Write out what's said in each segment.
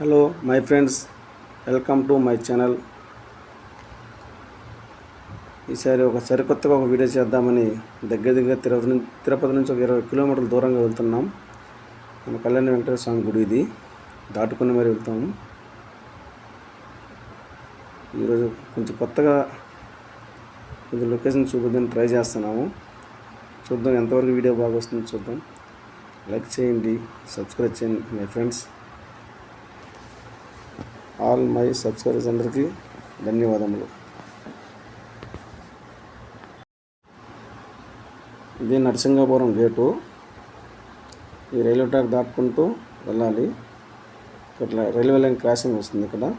Hello my friends, welcome to my channel. ఈసారి ఒక సరికొత్తగా ఒక వీడియో చేద్దామని దగ్గర తిరుపతి నుంచి ఒక 20 కిలోమీటర్ల దూరంగా వెళ్తున్నాం. మన కళ్యాణ వెంకటేశ్వర స్వామి గుడి ఇది దాటుకుని మరి వెళ్తాము. ఈరోజు కొంచెం కొత్తగా కొంచెం లొకేషన్ చూపిద్దామని ట్రై చేస్తున్నాము. చూద్దాం ఎంతవరకు వీడియో బాగా వస్తుందో చూద్దాం. లైక్ చేయండి, సబ్స్క్రైబ్ చేయండి my friends. All my subscribers అందరికీ ధన్యవాదములు. ఇది నరసింగాపురం గేటు. ఈ రైల్వే ట్రాక్ దాటుకుంటూ వెళ్ళాలి. ఇట్లా రైల్వే లైన్ క్రాసింగ్ వస్తుంది. ఇక్కడ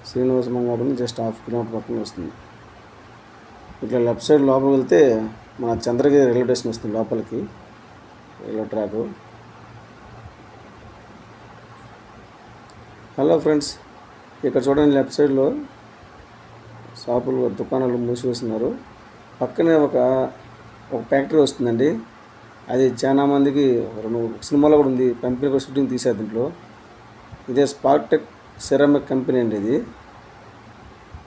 శ్రీనివాస మంగాపురం జస్ట్ 1/2 కిలోమీటర్ పక్కన వస్తుంది. ఇట్లా లెఫ్ట్ సైడ్ లోపలికి వెళ్తే మన చంద్రగిరి రైల్వే స్టేషన్ వస్తుంది. లోపలికి రైల్వే ట్రాక్. హలో ఫ్రెండ్స్, ఇక్కడ చూడండి, లెఫ్ట్ సైడ్లో షాపులు దుకాణాలు మూసివేస్తున్నారు. పక్కనే ఒక ఫ్యాక్టరీ వస్తుందండి. అది చాలా మందికి సినిమాలో కూడా ఉంది. కంపెనీ షూటింగ్ తీశారు దీంట్లో. ఇదే స్పార్టెక్ సెరామిక్ కంపెనీ అండి. ఇది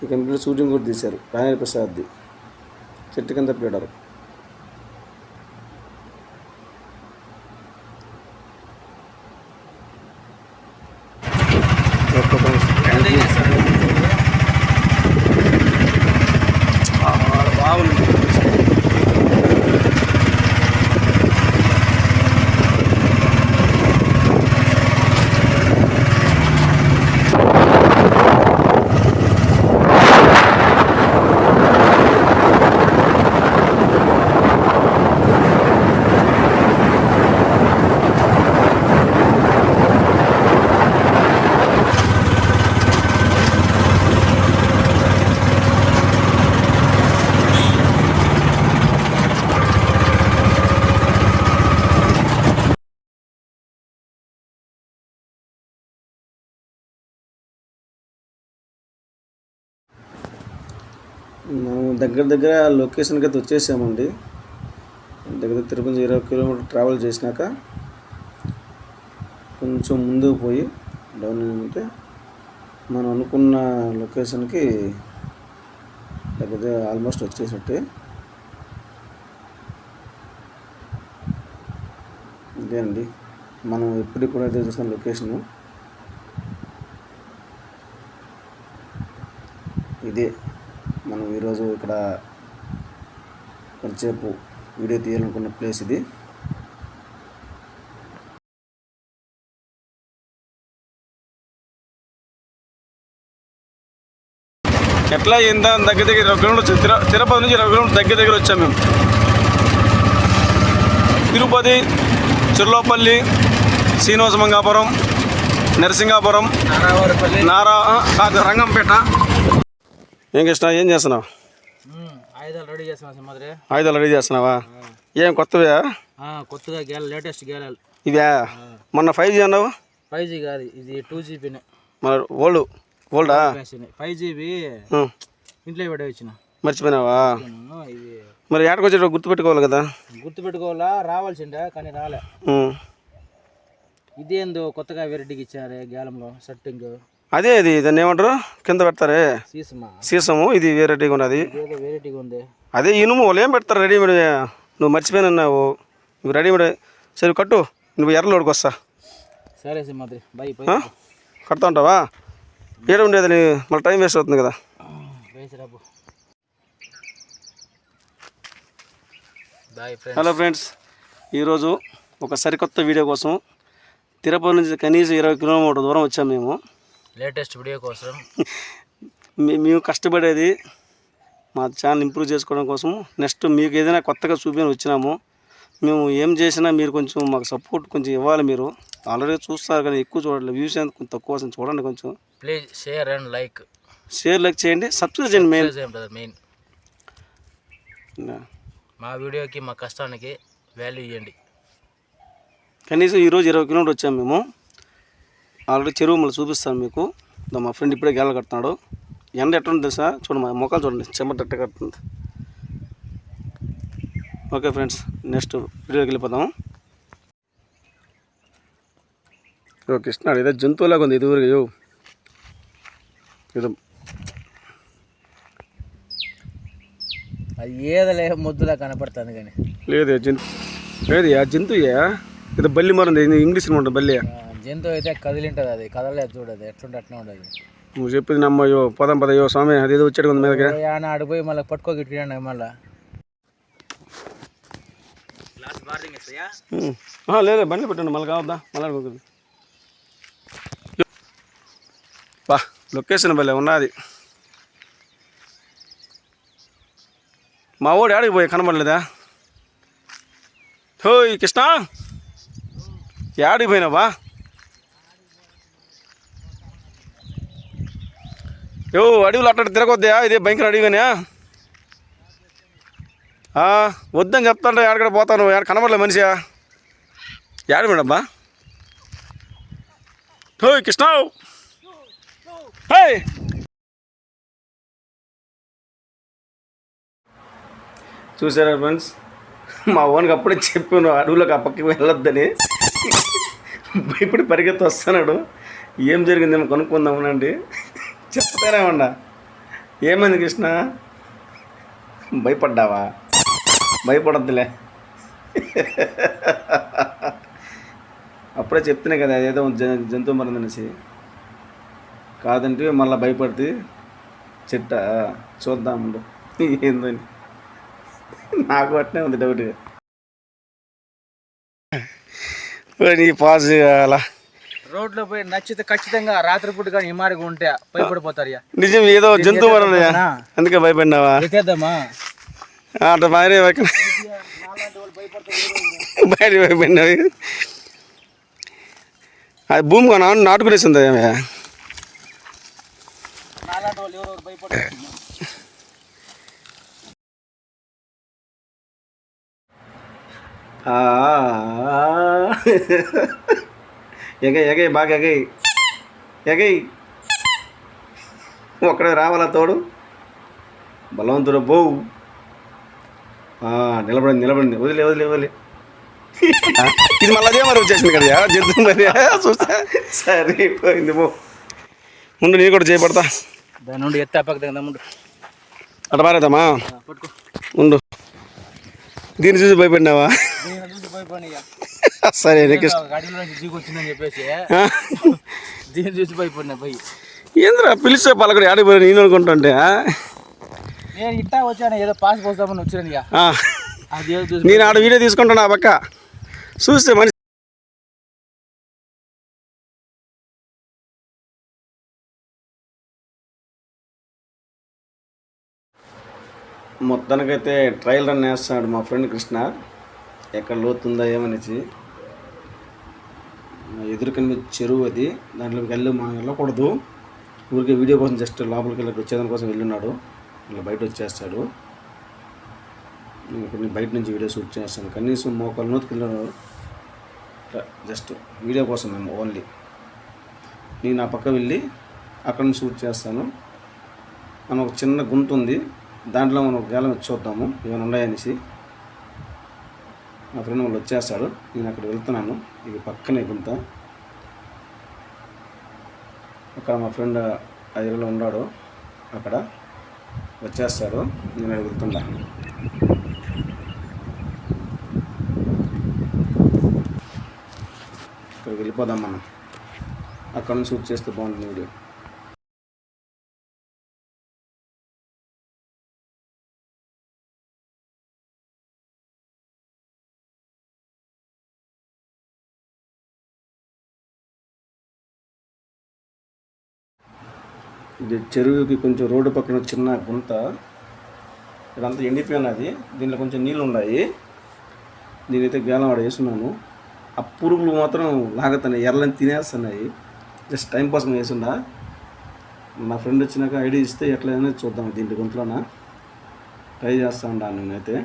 ఈ కంపెనీలో షూటింగ్ కూడా తీశారు. రాజేంద్ర ప్రసాద్ది చెట్టు కింద ప్లేడరు. మనం దగ్గర లొకేషన్కి అయితే వచ్చేసామండి. దగ్గర తిరుపతి 20 కిలోమీటర్ ట్రావెల్ చేసినాక కొంచెం ముందుకు పోయి డౌన్ ఉంటే మనం అనుకున్న లొకేషన్కి దగ్గర ఆల్మోస్ట్ వచ్చేసట్టే. ఇదే అండి మనం ఎప్పుడైతే చూసిన లొకేషను ఇదే. మనం ఈరోజు ఇక్కడ కొంచెంసేపు వీడియో తీయాలనుకున్న ప్లేస్ ఇది. ఎట్లా ఇంత దగ్గర 20 కిలోమీటర్లు తిరుపతి నుంచి 20 కిలోమీటర్లు దగ్గర వచ్చాము మేము. తిరుపతి, చిర్లోపల్లి, శ్రీనివాస మంగాపురం, నరసింగాపురం, రంగంపేట. ఏం కృష్ణ, ఏం చేస్తున్నావు? ఆయుధాలు రెడీ చేస్తున్నావా? ఏం కొత్తవా? కొత్తగా గేల, లేటెస్ట్ గేలాలు ఇవా? మొన్న 5G అన్నావు. 5G కాదు, ఇది 2GB. మన ఓల్డా 5GB ఇంట్లో పెట్టిన. మర్చిపోయినావా? మరి ఏటకు వచ్చేటప్పుడు గుర్తుపెట్టుకోవాలి కదా. గుర్తుపెట్టుకోవాలా, రావాల్సిండే కానీ రాలే. ఇదేందో కొత్తగా వెరైటీకి ఇచ్చారే గేలంలో సెట్టింగ్. అదే అది దాన్ని ఏమంటారు, కింద పెడతారే సీసము. ఇది వెరైటీగా ఉన్నది. అదే ఇనుము వాళ్ళు ఏం పెడతారు రెడీమేడ్. నువ్వు మర్చిపోయినావు. నువ్వు రెడీమేడ్. సరే కట్టు, నువ్వు ఎర్రలోడికి వస్తా. సరే సింహాద్రి బాయ్. కడతా ఉంటావా? ఏడ ఉండేది మళ్ళీ టైం వేస్ట్ అవుతుంది కదా. హలో ఫ్రెండ్స్, ఈరోజు ఒక సరికొత్త వీడియో కోసం తిరుపతి నుంచి కనీసం 20 కిలోమీటర్ దూరం వచ్చాము మేము. లేటెస్ట్ వీడియో కోసం మేము కష్టపడేది మా ఛానల్ ఇంప్రూవ్ చేసుకోవడం కోసం. నెక్స్ట్ మీకు ఏదైనా కొత్తగా చూపించి వచ్చినాము. మేము ఏం చేసినా మీరు కొంచెం మాకు సపోర్ట్ కొంచెం ఇవ్వాలి. మీరు ఆల్రెడీ చూస్తారు కానీ ఎక్కువ చూడాలి. వ్యూస్ కొంచెం తక్కువ వస్తుంది, చూడండి కొంచెం. ప్లీజ్ షేర్ అండ్ లైక్ చేయండి, సబ్స్క్రైబ్ చేయండి. మెయిన్ మా వీడియోకి, మా కష్టానికి వాల్యూ ఇవ్వండి. కనీసం ఈరోజు 20 కిలోమీటర్ వచ్చాము మేము. ఆల్రెడీ చెరువు మళ్ళీ చూపిస్తాను మీకు. మా ఫ్రెండ్ ఇప్పుడే గేల కడుతున్నాడు. ఎండ ఎట్లుంది తెలుసా? చూడండి, మా మొక్కలు చూడండి, చెమట ఎట్ట కడుతుంది. ఓకే ఫ్రెండ్స్, నెక్స్ట్ వీడియోకి వెళ్ళిపోతాము. కృష్ణ ఏదో జంతువులాగా ఉంది ఇది ఊరికి ఏదో అది ఏదలే ముద్దులా కనపడుతుంది కానీ లేదు లేదు ఆ జంతువుయా ఏదో బల్లి మరంది ఇంగ్లీష్ ఉంటుంది బల్లి జంతువు అయితే కదిలింటుంది, అది కదలేదు చూడదు, ఎట్లుంటే అట్లా ఉండదు. నువ్వు చెప్పింది నమ్మయ్యో పదం పదయ్యో స్వామి అదేదో వచ్చాడు కొంత మీదకి అడిపోయి మళ్ళీ పట్టుకోగిట్టినా మళ్ళీ లేదు బండి పెట్టండి మళ్ళీ కావద్దా మళ్ళీ బా లొకేషన్ భలే ఉన్నది. మా ఓడి ఆడికి పోయి కనబడలేదా? హోయ్ కృష్ణ ఆడికి పోయినావా? యో అడవిలో అట్ట తిరగొద్దా? ఇదే భయంకర అడిగానే వద్దని చెప్తాంటే ఎక్కడ పోతాను, ఎక్కడ కనబడలే మనిషియా ఏడు మేడబ్బా. హోయ్ కృష్ణ హే చూసారా ఫ్రెండ్స్, మా ఓన్కి అప్పుడే చెప్పాను అడవులోకి ఆ పక్కకి వెళ్ళొద్దని. ఇప్పుడు పరిగెత్తి వస్తున్నాడు. ఏం జరిగిందేమో కనుక్కుందామనండి. చెప్తానే ఉన్నా. ఏమైంది కృష్ణ? భయపడ్డావా? భయపడద్దులే. అప్పుడే చెప్తున్నా కదా అదేదో జంతువు మరందనేసి. కాదంటే మళ్ళీ భయపడితే చెట్ట చూద్దాము ఏందని. నాకు అట్నే ఉంది డౌట్. నీ పాస్ అలా రోడ్లో పోయి నచ్చితే ఖచ్చితంగా రాత్రిపూట కానీ ఇమారిగా ఉంటే భయపడిపోతారు. నిజం ఏదో జంతువు మరణయా అందుకే భయపడినావా? అట్లా భార్య బయట భయపడినావి. అది భూమి నాటుకునేసింది ఏమే. ఎగై బాగా ఎగై ఒక్కడే రావాలా తోడు. బలవంతుడు బో నిలబడింది వదిలే. ఇది మళ్ళీ అదే మరి వచ్చేసింది కదా జంతువు మరి చూస్తా. సరిపోయింది బో. ముందు నేను కూడా చేయబడతా. దాని నుండి ఎత్తే పక్క ముందు అట్ట మారేద్దామా? ఉండు. దీన్ని చూసి భయపడినావా? సరే వచ్చిందని చెప్పేసి దీన్ని చూసి భయపడినా పోయి ఏంద్రా పిలిచే పలకడు ఆడిపోయి నేను అనుకుంటుంటే నేను ఇట్టా వచ్చాను ఏదో పాస్ పోస్తామని వచ్చాను. నేను ఆడ వీడియో తీసుకుంటాను ఆ పక్క చూస్తే మనిషి. మొత్తానికైతే ట్రయల్ రన్ వేస్తున్నాడు మా ఫ్రెండ్ కృష్ణ. ఎక్కడ లోతుందా ఏమనేసి. ఎదురుకని చెరువు అది, దాంట్లోకి మనం వెళ్ళకూడదు. ఊరికే వీడియో కోసం జస్ట్ లోపలికి వెళ్ళి వచ్చేదాని కోసం వెళ్ళున్నాడు. ఇలా బయట వచ్చేస్తాడు. ఇప్పుడు నేను బయట నుంచి వీడియో షూట్ చేస్తాను. కనీసం మోకాలు నూతికి వెళ్ళాను జస్ట్ వీడియో కోసం మేము ఓన్లీ. నేను ఆ పక్క వెళ్ళి అక్కడ నుంచి షూట్ చేస్తాను. మనం ఒక చిన్న గుంత ఉంది, దాంట్లో మనం ఒక గేలం చూద్దాము ఏమైనా ఉన్నాయనేసి. మా ఫ్రెండ్ వాళ్ళు వచ్చేస్తాడు. నేను అక్కడ వెళ్తున్నాను. ఇది పక్కనే గుంత. అక్కడ మా ఫ్రెండ్ ఐదులో ఉన్నాడు, అక్కడ వచ్చేస్తాడు. నేను అక్కడ వెళ్తున్నా. ఇక్కడికి వెళ్ళిపోదాం మనం. అక్కడ నుంచి షూట్ చేస్తే బాగుంటుంది వీడియో. ఇది చెరువుకి కొంచెం రోడ్డు పక్కన చిన్న గుంత. ఇదంతా ఎండిపోయినది. దీనిలో కొంచెం నీళ్ళు ఉన్నాయి. దీనైతే గేలం ఆడ వేస్తున్నాను. ఆ పురుగులు మాత్రం లాగుతున్నాయి, ఎర్రని తినేస్తున్నాయి. జస్ట్ టైం కోసం వేసున్నా. నా ఫ్రెండ్ వచ్చినాక ఐడియా ఇస్తే ఎట్లయినా చూద్దాం. దీంట్లో గుంతలోన ట్రై చేస్తూ ఉన్నాను. నేనైతే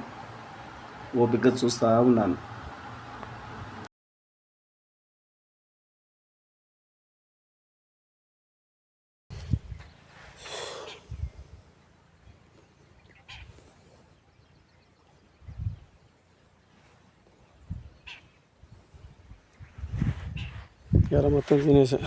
ఓపికగా చూస్తూ ఉన్నాను. ఎర్ర మొత్తం తినేసా.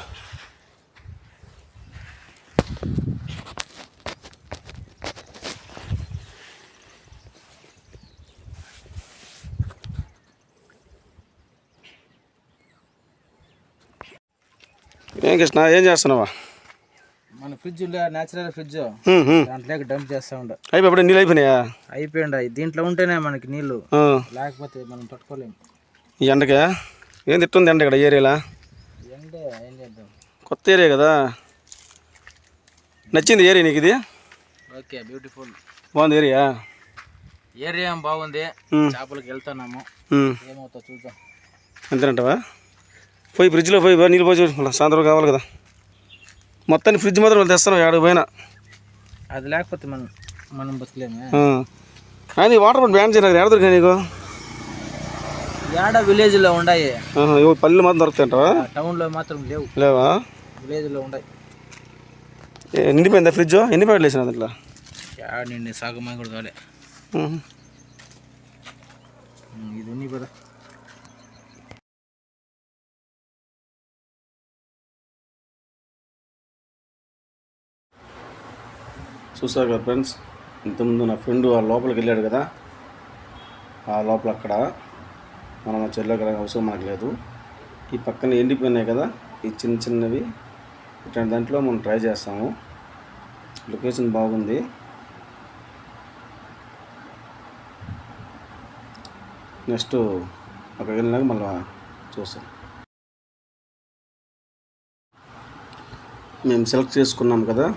ఏం కృష్ణ ఏం చేస్తున్నావా? మన ఫ్రిడ్జ్ న్యాచురల్ ఫ్రిడ్జ్ దాంట్లోకి డంప్ చేస్తా ఉండ. అయిపోయి నీళ్ళు అయిపోయినాయా? అయిపోయింది. దీంట్లో ఉంటేనే మనకి నీళ్ళు, లేకపోతే మనం తట్టుకోలేము. ఈ ఎండగా ఏం తిట్టుంది ఎండ ఇక్కడ ఏరియాలో? ఎండే ఏం చేద్దాం, కొత్త ఏరియా కదా. నచ్చింది ఏరియా నీకు? ఇది ఓకే, బ్యూటిఫుల్, బాగుంది ఏరియా. ఏరియా బాగుంది. చేపలకి వెళ్తున్నాము, ఏమవుతా చూద్దాం. అంతేనంటావా? పోయి ఫ్రిడ్జ్లో పోయి నీళ్ళు పోయి మళ్ళీ సాయంత్రం కావాలి కదా. మొత్తాన్ని ఫ్రిడ్జ్ మాత్రం వాళ్ళు తెస్తాను ఏడు పోయినా. అది లేకపోతే మనం బతకలేమే. కానీ వాటర్ బాటిల్ బ్యాన్ చేయలేదు. ఎక్కడ దొరికా నీకు? ఏడ విలేజ్లో ఉన్నాయి, పల్లెలు మాత్రం దొరుకుతాయంటావా? టౌన్లో మాత్రం లేవా? విలేజ్లో ఉన్నాయి. నిండిపోయిందా ఫ్రిడ్జ్? ఎన్ని ప్యాకెట్లు వేసిన దాంట్లో? నిండి సగమై కూడా కాలే. ఇది ఉంది కదా. చూసారు కదా ఫ్రెండ్స్, ఇంతకుముందు నా ఫ్రెండ్ ఆ లోపలికి వెళ్ళాడు కదా, ఆ లోపల అక్కడ మనం చెల్లోకి అవసరం మనకు లేదు. ఈ పక్కన ఎండిపోయినాయి కదా, ఈ చిన్న చిన్నవి ఇట్లాంటి దాంట్లో మనం ట్రై చేస్తాము. లొకేషన్ బాగుంది. నెక్స్ట్ అక్కడికి వెళ్ళినాక మళ్ళీ చూస్తాం. మేము సెలెక్ట్ చేసుకున్నాం కదా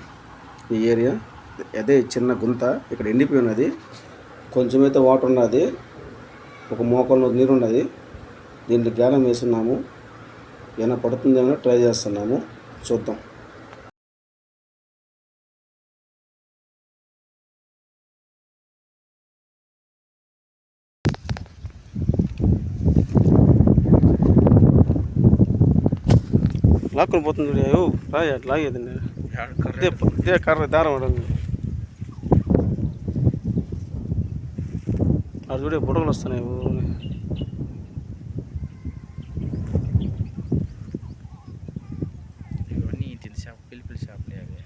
ఈ ఏరియా, అదే చిన్న గుంత. ఇక్కడ ఎండిపోయి ఉన్నది, కొంచెం అయితే వాటర్ ఉన్నది, ఒక మోకంలో నీరు ఉన్నది. దీంట్లో గ్యాలం వేస్తున్నాము, ఏమైనా పడుతుందేమో ట్రై చేస్తున్నాము, చూద్దాం. లాక్కుని పోతుంది రాయ లాగేదండి. ఇదే కర్ర దారం పడండి. అది చూడే బుడగలు వస్తున్నాయి. ఇవన్నీ పిలిపిలి చేపలే అవి.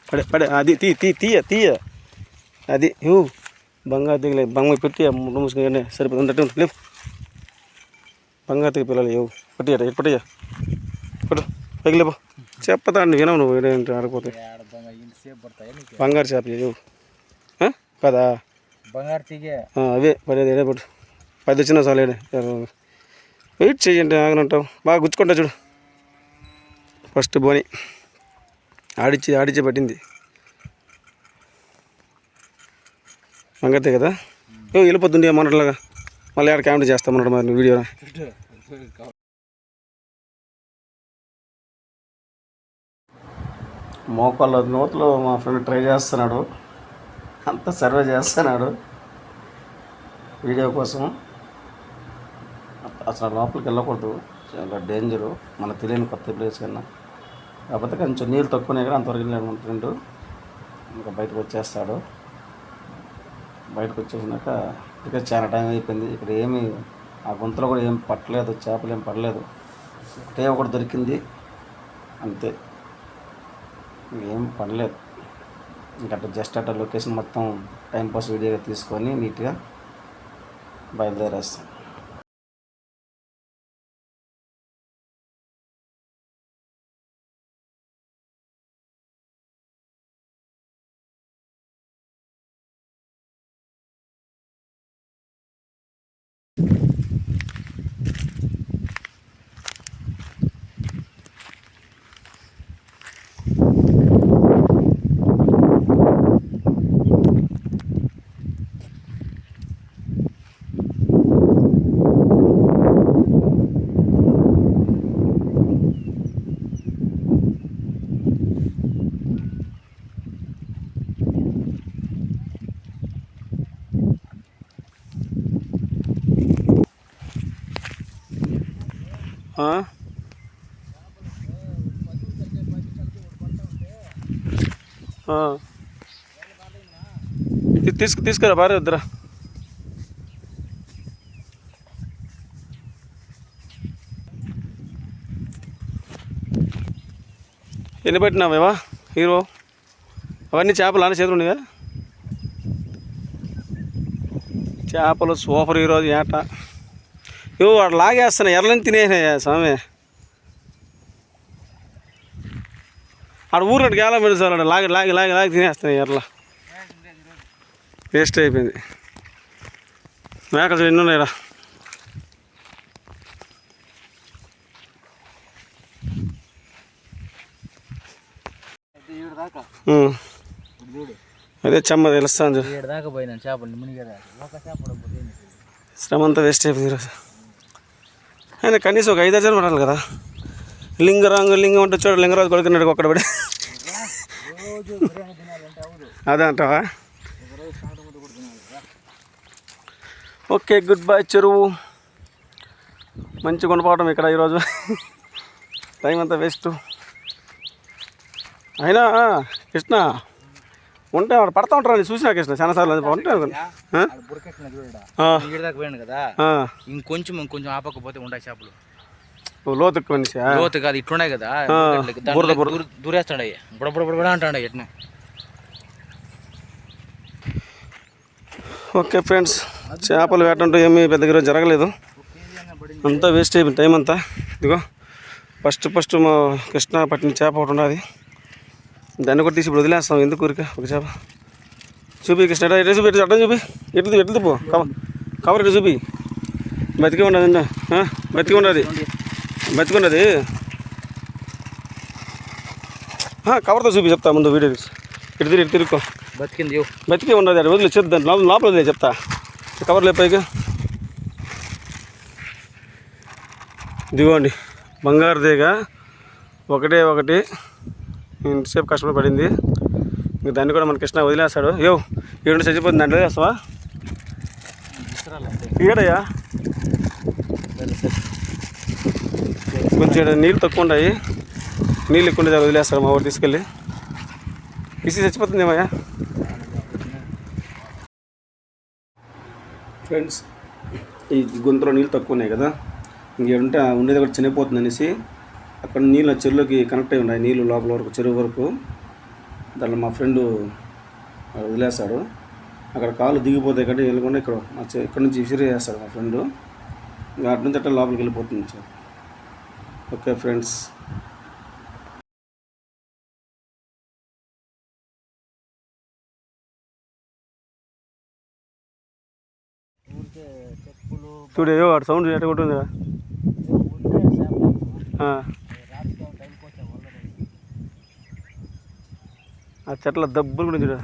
పడే పడే అది తీయ అది బంగారు దిగలే. బంగారు పెట్టి మూసుకుని సరిపోతుంది. లేవు బంగారు దిగ పిల్లలు పట్టియట పట్టియా పట్టు పైకి లేపో. చెప్పతా అండి వినవు నువ్వు ఏంటి ఆడిపోతే. బంగారు చేప కదా, బంగారు తీగే అవే పడేది. ఏడే పట్టు 10 వచ్చినా చాలు. వెయిట్ చెయ్యండి, ఆగనంటావు. బాగా గుచ్చుకుంటా చూడు. ఫస్ట్ బోని ఆడిచ్చే పట్టింది మంగతే కదా. వెళ్ళిపోతుంది మొన్నట్లాగా. మళ్ళీ ఆడ కామెంట్ చేస్తామన్నాడు మరి నువ్వు వీడియో. మోకాళ్ళ నోట్లో మా ఫ్రెండ్ ట్రై చేస్తున్నాడు, అంతా సర్వే చేస్తున్నాడు వీడియో కోసం. అసలు లోపలికి వెళ్ళకూడదు, చాలా డేంజరు. మనకు తెలియని కొత్త ప్లేస్ కన్నా. కాకపోతే కొంచెం నీళ్ళు తక్కువనే కదా, అంతవరకు వెళ్ళాడు మన ఫ్రెండ్. ఇంకా బయటకు వచ్చేస్తాడు. బయటకు వచ్చేసినాక ఇక చాలా టైం అయిపోయింది. ఇక్కడ ఏమి ఆ గుంతలో కూడా ఏం పట్టలేదు, చేపలు ఏం పడలేదు. ఒకటే ఒకటి దొరికింది అంతే, ఇంకేం పడలేదు. ఇంకా జస్ట్ అట్లా లొకేషన్ మొత్తం టైంపాస్ వీడియోగా తీసుకొని నీట్గా బయలుదేరేస్తాం. తీసుకురా భార్య వద్దురా. ఎన్ని పెట్టినావేవా హీరో? అవన్నీ చేపలు అన్న చేతులు ఉన్నాయా? చేపలు సూపర్ ఈరోజు ఏట. ఇవి వాడు లాగేస్తున్నాయి, ఎర్రని తినేసినాయా స్వామి. ఆడ ఊరినట్టు గేలా పెడతాడు, లాగి లాగి లాగి లాగి తినేస్తున్నాయి ఎర్రల. వేస్ట్ అయిపోయింది. మేకలు ఎన్ని ఉన్నాయిరా. అదే చెమ్మ తెలుస్తాను. శ్రమ అంతా వేస్ట్ అయిపోయింది ఈరోజు. అయినా కనీసం ఒక 5 అర్జలు పడాలి కదా. లింగం అంటే చూడ లింగరాజు కొడుకున్నాడు ఒక్కడ పడి. అదే అంటావా? ఓకే, గుడ్ బై చెరువు. మంచి కొనపోవటం ఇక్కడ ఈరోజు. టైం అంతా వేస్ట్. అయినా కృష్ణ ఉంటే వాడు పడతా ఉంటారు. చూసినా కృష్ణ చాలాసార్లు ఉంటాయి కదా. ఇంకొంచెం ఆపకపోతే ఉంటాయి చేపలు. లోతు ఎక్కువ మనిషి. లోతు కాదు, ఇట్లున్నాయి కదా, దూరేస్తాడు. బుడబుడ అంటాడు ఎట్నే. ఓకే ఫ్రెండ్స్, చేపలు వేటంటూ ఏమీ పెద్దగా జరగలేదు. అంతా వేస్ట్ అయిపోయింది టైం అంతా. ఇదిగో ఫస్ట్ మా కృష్ణ పట్టిన చేప ఒకటి ఉన్నది. దాన్ని కూడా తీసి ఇప్పుడు వదిలేస్తాం. ఎందుకు ఊరిక ఒక చేప చూపి కృష్ణ. ఎట్లా చూపి, అడ్డం చూపి. ఎట్లు పో కవర్ ఎట్లా చూపి. బతికే ఉండదు, బతికున్నది. కవర్తో చూపి చెప్తా ముందు వీడియో. ఇటు తిరుక్కో. బతికే ఉండదు, అది వదిలే చెప్తాను. లోపల వదిలే చెప్తా. కవర్ లేపాయిగా. ఇదిగోండి బంగారు తీగ ఒకటి. ఇంతసేపు కష్టపడి పడింది. ఇంక దాన్ని కూడా మన కృష్ణ వదిలేస్తాడు. ఏడు చచ్చిపోతుంది, దాంట్లో వేస్తావా? ఏడయ్యా కొంచెం నీళ్ళు తక్కువ ఉన్నాయి. నీళ్ళు ఎక్కువ ఉండే వదిలేస్తాడు మా ఊరు తీసుకెళ్ళి. ఇసి చచ్చిపోతుంది ఏమయ్యా. ఫ్రెండ్స్, ఈ గుంతలో నీళ్ళు తక్కువ ఉన్నాయి కదా, ఇంకేంటే ఉండేది కూడా చనిపోతుంది అనేసి అక్కడ నీళ్ళు చెరువులోకి కనెక్ట్ అయి ఉన్నాయి. నీళ్ళు లోపల వరకు, చెరువు వరకు. దాంట్లో మా ఫ్రెండు వదిలేస్తాడు. అక్కడ కాళ్ళు దిగిపోతాయి కాబట్టి వెళ్ళకుండా ఇక్కడ నుంచి విసిరేస్తాడు మా ఫ్రెండు. ఇంకా అటు నుంచి అట్లా లోపలికి వెళ్ళిపోతుంది సార్. Okay friends. చూడేవో వాడు సౌండ్ ఎట్ట కొట్టుందిరా. ఆ చెట్ల దబ్బులు కూడా చూడ.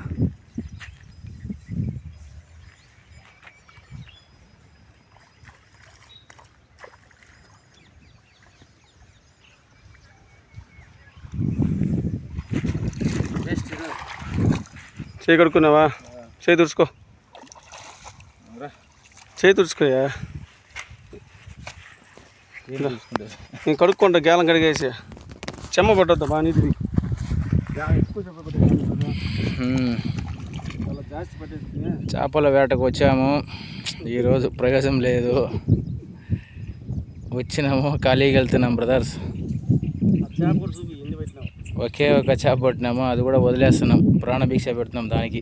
చేయి కడుక్కున్నావా? చేయి తుడుచుకోయా. నేను కడుక్కుంటా, గేలం కడిగేసి. చెమ్మ పట్టద్దా బాగా నీటిది. చేపల వేటకు వచ్చాము. ఈరోజు ప్రకాశం లేదు, వచ్చినాము ఖాళీగా వెళ్తున్నాం బ్రదర్స్. ఒకే ఒక చేప పట్టినాము, అది కూడా వదిలేస్తున్నాం. ప్రాణభిక్ష పెడుతున్నాం దానికి.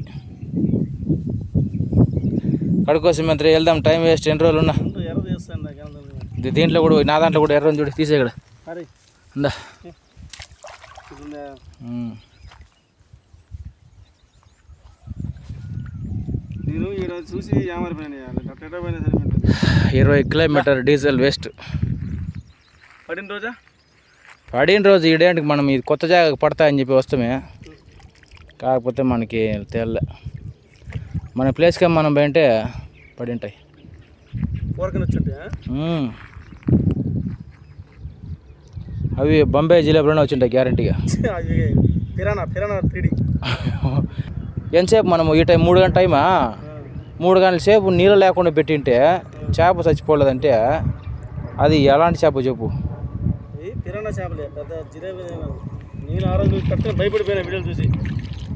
కడుకోసం మంత్రి వెళ్దాం, టైం వేస్ట్. ఎన్ని రోజులు ఉన్నా దీంట్లో కూడా, నా దాంట్లో కూడా ఎర్రని చూడి తీసే ఇక్కడ ఉందా. నేను ఈరోజు చూసి 20 కిలోమీటర్ డీజిల్ వేస్ట్. పడిన రోజు ఈడేంటికి మనం ఇది కొత్త జాగాకి పడతాయని చెప్పి వస్తామే, కాకపోతే మనకి తెల్ల మన ప్లేస్కి మనం పోయింటే పడి ఉంటాయి. అవి బొంబాయి జిలేబులోనే వచ్చింటాయి గ్యారంటీగా. ఎంతసేపు మనము ఈ టైం 3 గంటల టైమా, 3 గంటల సేపు నీళ్ళు లేకుండా పెట్టింటే చేప చచ్చిపోలేదంటే అది ఎలాంటి చేప చెప్పు. కిరాణా చేపలే పెద్ద జిలేబీ. నేను ఆ రోజు కరెక్ట్గా భయపడిపోయినా వీడియోలు చూసి.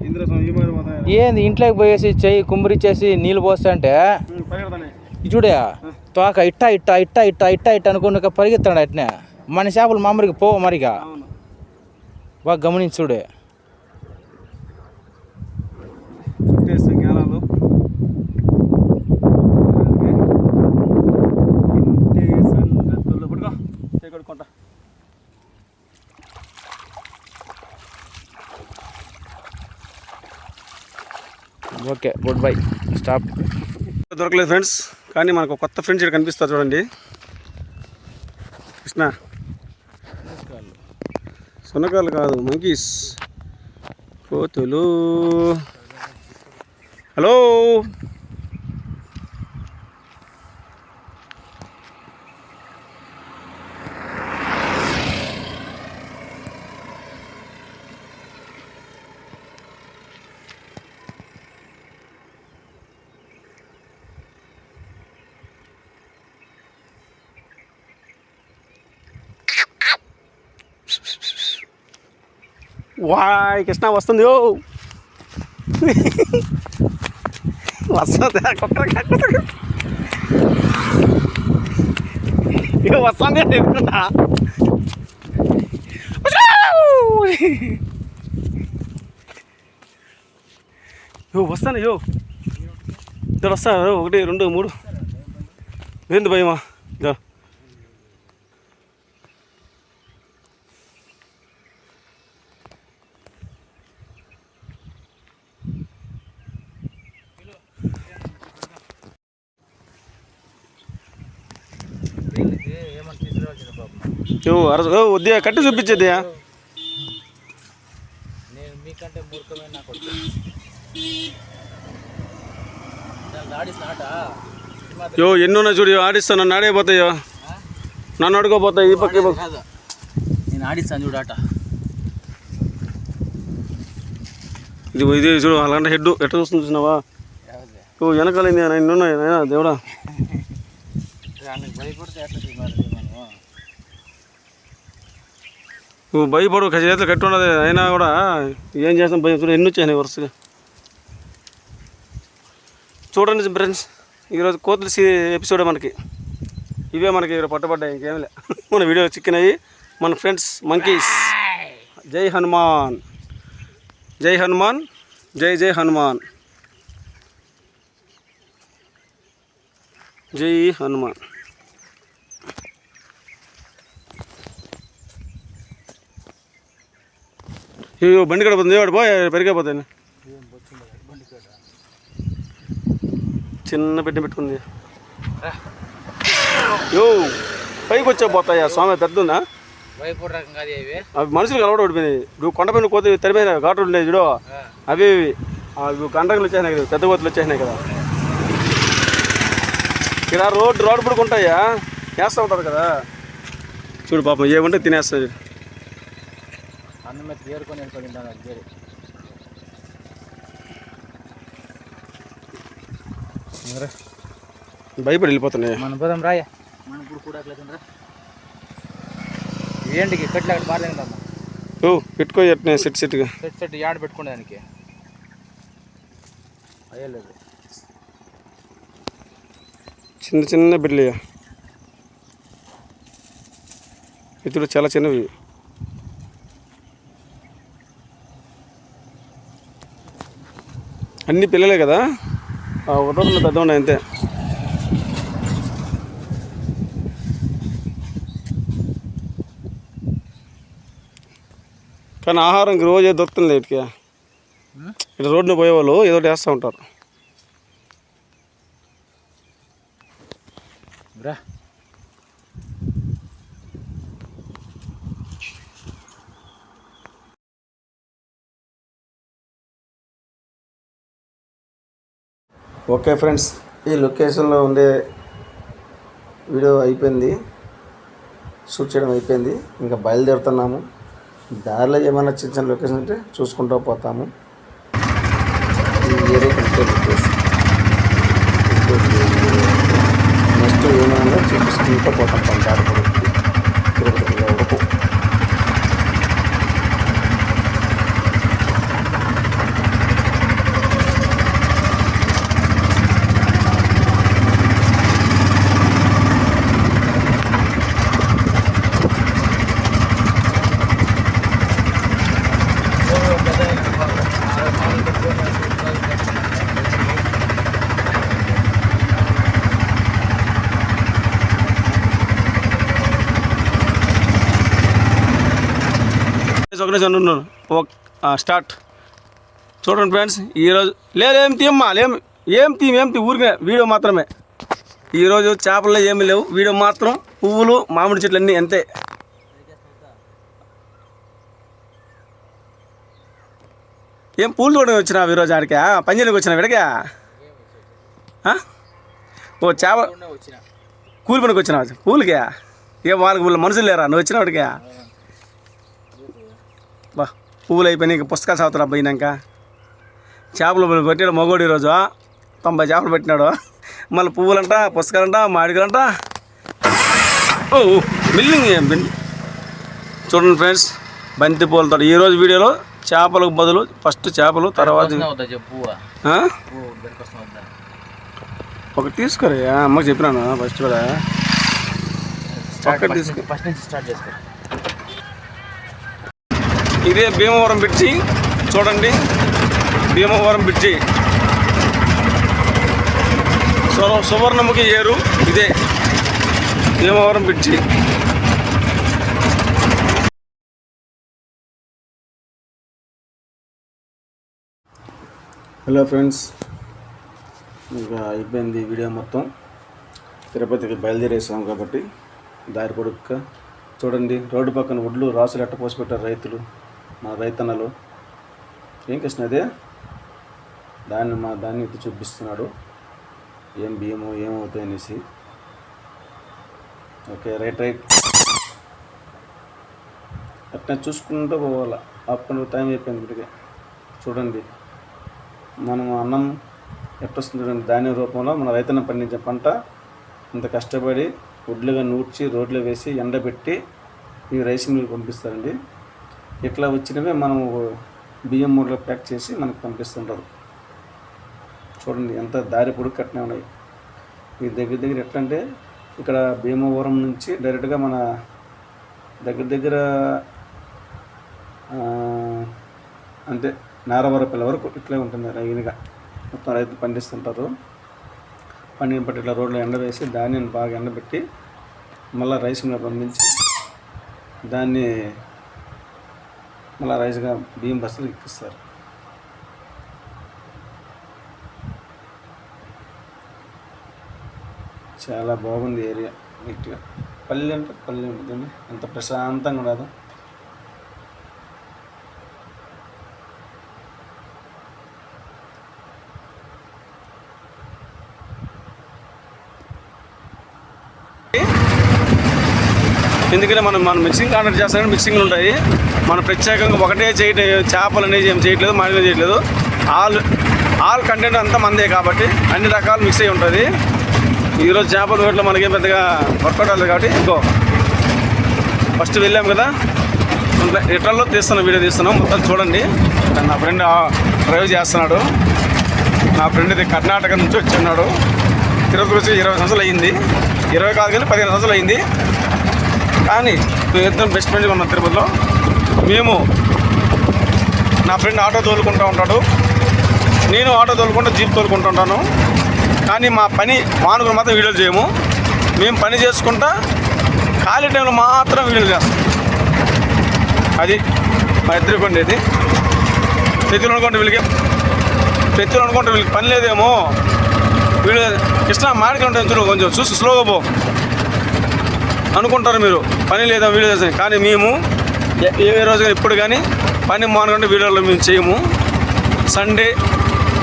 ఇంద్ర స్వామి ఈ మాదిరి ఏంది ఇంట్లోకి పోయేసి చెయ్యి కుమ్మరిచ్చేసి నీళ్ళు పోస్తా అంటే పరిగెడతానే. చూడే తోక ఇట్టా ఇట్టా ఇట్టా ఇట్టా ఇట్టా ఇట్టా అనుకున్నాక పరిగెత్తాడు అట్నే. మన చేపలు మామూలుగా పోవు మరిగా. అవును, బాగా గమనించి చూడే. చుట్టేస్తాం గేలాలు. పడుకో చేయకొడుకుంటా. Okay good bye stop. దొరకలేదు ఫ్రెండ్స్, కానీ మనకు కొత్త ఫ్రెండ్స్ ఇక్కడ కనిపిస్తారు చూడండి. కృష్ణ సునకాలు కాదు, మంకీస్, కోతులు. హలో, వాయ్ కృష్ణ వస్తుంది. ఓ వస్తుంది ఇక వస్తుంది అనుకున్నా. వస్తాను యో, ఇద్దరు వస్తారు. 1 2 3. ఏంది భయమా? వద్దా కట్టి చూపించేద్యా. నేను మీకంటే మూర్ఖమైన నాకు ఎన్నున్నా చూడు, ఆడిస్తాను. నన్ను ఆడైపోతాయో, నన్ను ఆడుకోపోతాయి. ఈ పక్క నేను ఆడిస్తాను చూడు ఆట. ఇది చూడు అలాంటి హెడ్ ఎట్ట చూస్తుంది చూసినావా? వెనకాలింది ఎన్నున్నాయి దేవుడా. నువ్వు భయపడు, చేతులు కట్టి ఉండదు. అయినా కూడా ఏం చేస్తాం భయం. చూడు ఎన్ని వచ్చాయి వరుసగా. చూడండి ఫ్రెండ్స్, ఈరోజు కోతులు ఎపిసోడ్ మనకి ఇవే మనకి ఇక్కడ పట్టబడ్డాయి. ఇంకేం లే, మన వీడియో చిక్కినాయి. మన ఫ్రెండ్స్ మంకీస్. జై హనుమాన్, జై హనుమాన్, జై జై హనుమాన్, జై హనుమాన్. అయ్యో బండి కడపోతుంది. వాడు పోయి పెరిగిపోతాయి. చిన్న బిడ్డ పెట్టుకుంది. యో పైకి వచ్చా పోతాయా స్వామి? పెద్దనా అవి మనుషులు కలవడం ఓడిపోయినాయి. నువ్వు కొండపైన కోత తరిపోయినా ఘాటులు ఉండేది చూడు, అవి అవి గంటలు వచ్చేసినాయి కదా, పెద్ద కోతలు వచ్చేసినాయి కదా. ఇక్కడ రోడ్డు పడుకుంటాయా, వేస్తూ ఉంటారు కదా. చూడు పాపం ఏమంటే తినేస్తుంది. భయపడి వెళ్ళిపోతున్నాయి. మన పోదాం రాయ. మన ఇప్పుడు కూడా ఏంటికి కట్లే బాగాలేదమ్మా. ఓ పెట్టుకో సెట్ సెట్గా సెట్ యాడ్ పెట్టుకునే దానికి అయ్యలేదు. చిన్న చిన్న బిడ్డలు ఇతడు చాలా చిన్నవి. అన్ని పిల్లలే కదా, ఉదయం పెద్ద ఉన్నాయి అంతే. కానీ ఆహారం రోజే దొరుకుతుంది వీటికి. ఇట్లా రోడ్డున పోయేవాళ్ళు ఏదో ఒకటి వేస్తూ ఉంటారు. ఓకే ఫ్రెండ్స్, ఈ లొకేషన్లో ఉండే వీడియో అయిపోయింది, షూట్ చేయడం అయిపోయింది. ఇంకా బయలుదేరుతున్నాము. దారిలో ఏమైనా చిన్న చిన్న లొకేషన్ ఉంటే చూసుకుంటూ పోతాము. ఈ ఏరియాకి నెక్స్ట్ ఏమైనా చూపిస్తుంటూ పోతాం. దారి తిరుపతి వరకు ఒక నిమిషం ఉన్నాను. స్టార్ట్. చూడండి ఫ్రెండ్స్, ఈరోజు ఏం తీయమ్మా ఏం ఊరికే వీడియో మాత్రమే. ఈరోజు చేపల్లో ఏమీ లేవు, వీడియో మాత్రం పువ్వులు మామిడి చెట్లు అన్నీ అంతే. ఏం పూలు చూడడానికి వచ్చినావు ఈరోజు? ఆడికా పని చేయడానికి వచ్చినావు ఇక్కడికా? ఓ చేప కూలి పనికి వచ్చినావు పూలకే? ఏం వాళ్ళకి మనుషులు లేరా నువ్వు వచ్చినావాడికా? బా పువ్వులు అయిపోయినాయి, ఇంకా పుస్తకాలు చదువుతారు పోయినాక. చేపలు పెట్టాడు మగోడు ఈరోజు 90 చేపలు పెట్టినాడు. మళ్ళీ పువ్వులంట, పుస్తకాలంట, మామిడికాయలంట. ఓ బిల్డింగ్ చూడండి ఫ్రెండ్స్, బంతి పూలతో ఈరోజు వీడియోలో చేపలకు బదులు ఫస్ట్ చేపలు, తర్వాత ఒకటి తీసుకోరా. అమ్మకి చెప్పినాను ఫస్ట్ కూడా ఇదే భీమవరం బ్రిడ్జి. చూడండి భీమవరం బ్రిడ్జి, సువర్ణముఖి ఏరు ఇదే భీమవరం బ్రిడ్జి. హలో ఫ్రెండ్స్, ఇంకా అయిపోయింది వీడియో మొత్తం. తిరుపతికి బయలుదేరేసాం కాబట్టి దారి పొడుక్క చూడండి, రోడ్డు పక్కన ఒడ్లు రాసులు ఎట్ట పోసిపెట్టారు రైతులు, మన రైతన్నలు. ఏం కృష్ణ అదే దాన్ని ఎత్తి చూపిస్తున్నాడు, ఏం బియ్యము ఏమవుతాయి అనేసి. ఓకే రైట్ అట్లా చూసుకుంటూ పోవాలా. అప్పుడు టైం అయిపోయింది ఇప్పటికే. చూడండి మనం అన్నం ఎట్టొస్తుంది చూడండి, ధాన్యం రూపంలో మన రైతన్న పండించే పంట ఇంత కష్టపడి ఒడ్లుగా నూర్చి రోడ్లో వేసి ఎండబెట్టి ఈ రైస్ మిల్లు పంపిస్తారండి. ఇట్లా వచ్చినవే మనం బియ్యం మూటలో ప్యాక్ చేసి మనకు పంపిస్తుంటారు. చూడండి ఎంత దారి పొడుగు కట్టినా ఉన్నాయి. ఈ దగ్గర ఎట్లా అంటే ఇక్కడ భీమవరం నుంచి డైరెక్ట్గా మన దగ్గర అంతే నారవరపల్లి వరకు ఇట్లే ఉంటుంది. రైలుగా మొత్తం రైతు పండిస్తుంటారు. పండిన పట్టి ఇట్లా రోడ్లో ఎండవేసి ధాన్యాన్ని బాగా ఎండబెట్టి మళ్ళీ రైస్ మీద పంపించి దాన్ని మళ్ళీ రైస్గా బియ్యం బస్తలు ఎక్కిస్తారు. చాలా బాగుంది ఏరియా, నీట్గా. పల్లె అంటే పల్లె ఉంటుంది, అంత ప్రశాంతంగా ఉండదు. ఎందుకంటే మనం మిక్సింగ్ ఆర్డర్ చేస్తామని మిక్సింగ్లు ఉంటాయి. మనం ప్రత్యేకంగా ఒకటే చేపలు అనేది ఏం చేయట్లేదు, మామిడి చేయట్లేదు. ఆల్ కంటెంట్ అంతా మందే కాబట్టి అన్ని రకాలు మిక్స్ అయ్యి ఉంటుంది. ఈరోజు చేపల వేటలో మనకేం పెద్దగా వర్కౌట్ అవ్వలేదు కాబట్టి ఇంకో ఫస్ట్ వెళ్ళాము కదా, రిటర్న్లో వీడియో తీస్తున్నాం. మొత్తం చూడండి. నా ఫ్రెండ్ డ్రైవ్ చేస్తున్నాడు. నా ఫ్రెండ్ ఇది కర్ణాటక నుంచి వచ్చి తిరుపతి వచ్చి 20 సంవత్సరాలు అయ్యింది. 20 కాదు కానీ 15 సంవత్సరాలు అయింది. కానీ ఇద్దరం బెస్ట్ ఫ్రెండ్గా ఉన్నాం తిరుపతిలో. నా ఫ్రెండ్ ఆటో తోలుకుంటూ ఉంటాడు, నేను ఆటో తోలుకుంటూ జీప్ తోలుకుంటూ ఉంటాను. కానీ మా పని మానుకుని మాత్రం వీడియోలు చేయము. మేము పని చేసుకుంటా ఖాళీ టైంలో మాత్రం వీడియోలు చేస్తాం. అది మా ఇద్దరికి ఉండేది. ప్రతిలో అనుకుంటే వీళ్ళకి పని లేదేమో, వీళ్ళు కృష్ణ మాడికి ఉంటాయి చూడు, కొంచెం చూసి స్లోగా పో అనుకుంటారు మీరు, పని లేదా వీడియో చేస్తాం. కానీ మేము ఏ రోజు కానీ ఇప్పుడు కానీ పని మానుకుంటే వీడియోలో మేము చేయము. సండే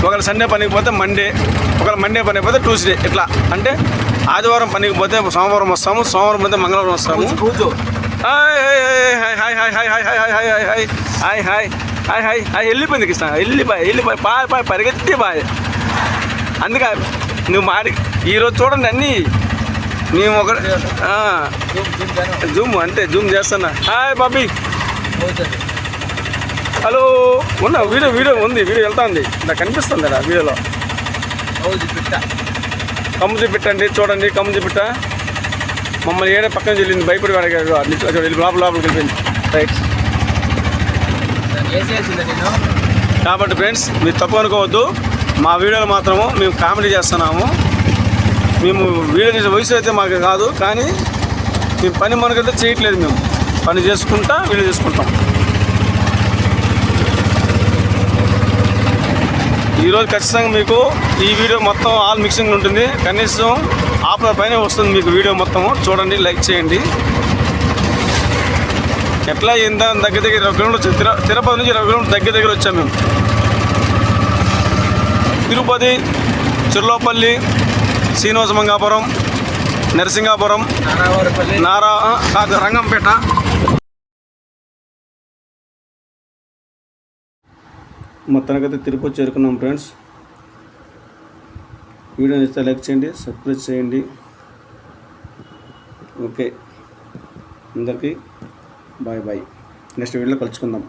ఒకవేళ సండే పనికి పోతే మండే, ఒకవేళ మండే పనికి పోతే ట్యూస్డే, ఇట్లా అంటే ఆదివారం పనికి పోతే సోమవారం వస్తాము, సోమవారం పోతే మంగళవారం వస్తాము. Hi hi hi hi hi hi hi hi hi hi hi hi hi hi వెళ్ళిపోయింది కృష్ణ, వెళ్ళిపోయి బాయ్ పరిగెత్తి బాయ్. అందుకే నువ్వు ఈరోజు చూడండి అన్నీ మేము ఒక జూమ్ అంతే జూమ్ చేస్తున్నా. Hi Bobby, hello. ఉన్న వీడియో ఉంది, వీడియో వెళ్తా ఉంది, నాకు కనిపిస్తుంది కదా వీడియోలో. కమ్ముజీ పెట్టండి, చూడండి కమ్ముజీ పిట్ట మమ్మల్ని ఏడే పక్కన వెళ్ళింది, భయపడి వాడికి లోపలికి వెళ్ళిపోయింది. రైట్. కాబట్టి ఫ్రెండ్స్ మీరు తప్పు అనుకోవద్దు, మా వీడియోలు మాత్రము మేము కామెడీ చేస్తున్నాము. మేము వీడియో చేసే వయసు అయితే మాకు కాదు, కానీ మేము పని మనకైతే చేయట్లేదు. మేము పని చేసుకుంటా వీడియో చేసుకుంటాం. ఈరోజు ఖచ్చితంగా మీకు ఈ వీడియో మొత్తం ఆల్ మిక్సింగ్ ఉంటుంది. కనీసం హాఫ్ పైన వస్తుంది మీకు వీడియో మొత్తం. చూడండి, లైక్ చేయండి. ఎట్లా ఇంత దగ్గర 20 కిలోమీటర్లు తిరుపతి నుంచి 20 కిలోమీటర్లు దగ్గర వచ్చాము మేము. తిరుపతి, చిర్లోపల్లి, శ్రీనివాసమంగాపురం, నరసింగాపురం, రంగంపేట. మొత్తానికైతే తిరుపతి చేరుకున్నాం ఫ్రెండ్స్. వీడియో నచ్చితే లైక్ చేయండి, సబ్స్క్రైబ్ చేయండి. ఓకే, అందరికీ బాయ్ బాయ్. నెక్స్ట్ వీడియోలో కలుసుకుందాం.